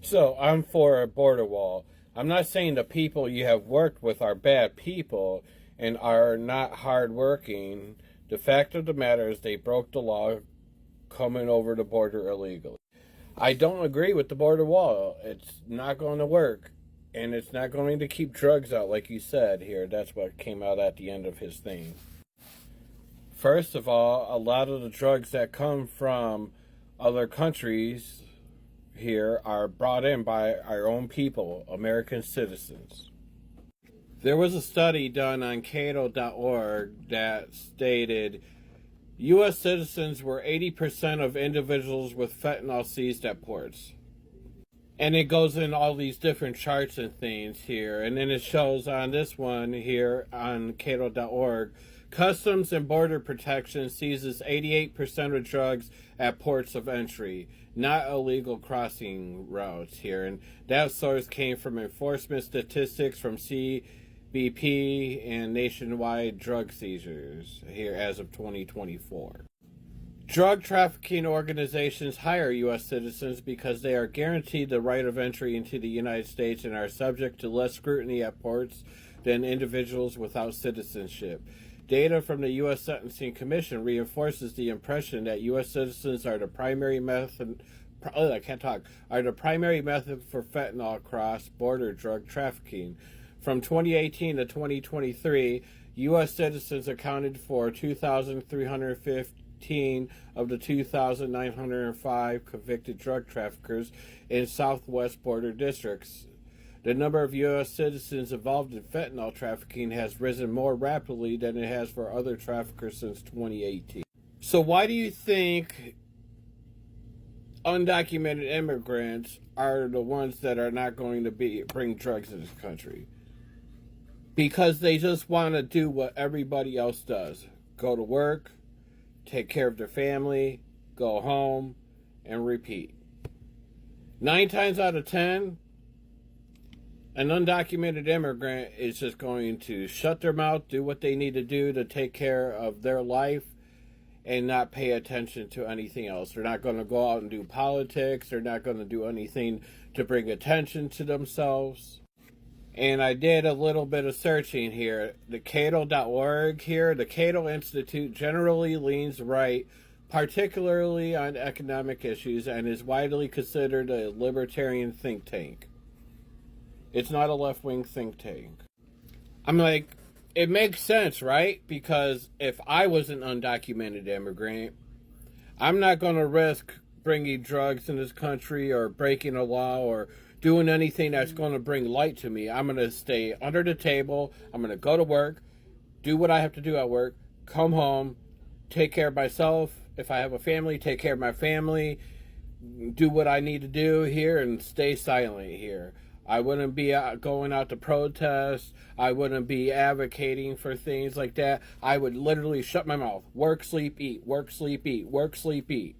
So I'm for a border wall. I'm not saying the people you have worked with are bad people and are not hardworking. The fact of the matter is they broke the law coming over the border illegally. I don't agree with the border wall. It's not going to work. And it's not going to keep drugs out, like you said here. That's what came out at the end of his thing. First of all, a lot of the drugs that come from other countries here are brought in by our own people, American citizens. There was a study done on cato.org that stated U.S. citizens were 80% of individuals with fentanyl seized at ports. And it goes in all these different charts and things here. And then it shows on this one here on cato.org, Customs and Border Protection seizes 88% of drugs at ports of entry, not illegal crossing routes here. And that source came from enforcement statistics from CBP and nationwide drug seizures here as of 2024. Drug trafficking organizations hire U.S. citizens because they are guaranteed the right of entry into the United States and are subject to less scrutiny at ports than individuals without citizenship. Data from the U.S. Sentencing Commission reinforces the impression that U.S. citizens are the primary method. Are the primary method for fentanyl cross-border drug trafficking. From 2018 to 2023, U.S. citizens accounted for 2,315 of the 2,905 convicted drug traffickers in southwest border districts. The number of U.S. citizens involved in fentanyl trafficking has risen more rapidly than it has for other traffickers since 2018. So why do you think undocumented immigrants are the ones that are not going to bring drugs in this country? Because they just want to do what everybody else does. Go to work, take care of their family, go home, and repeat. 9 times out of 10, an undocumented immigrant is just going to shut their mouth, do what they need to do to take care of their life, and not pay attention to anything else. They're not going to go out and do politics. They're not going to do anything to bring attention to themselves. And I did a little bit of searching here. The Cato.org here, the Cato Institute generally leans right, particularly on economic issues, and is widely considered a libertarian think tank. It's not a left-wing think tank. I'm like, it makes sense, right? Because if I was an undocumented immigrant, I'm not going to risk bringing drugs in this country or breaking a law or doing anything that's going to bring light to me. I'm going to stay under the table. I'm going to go to work, do what I have to do at work, come home, take care of myself. If I have a family, take care of my family, do what I need to do here, and stay silent here. I wouldn't be going out to protest. I wouldn't be advocating for things like that. I would literally shut my mouth. Work, sleep, eat. Work, sleep, eat. Work, sleep, eat.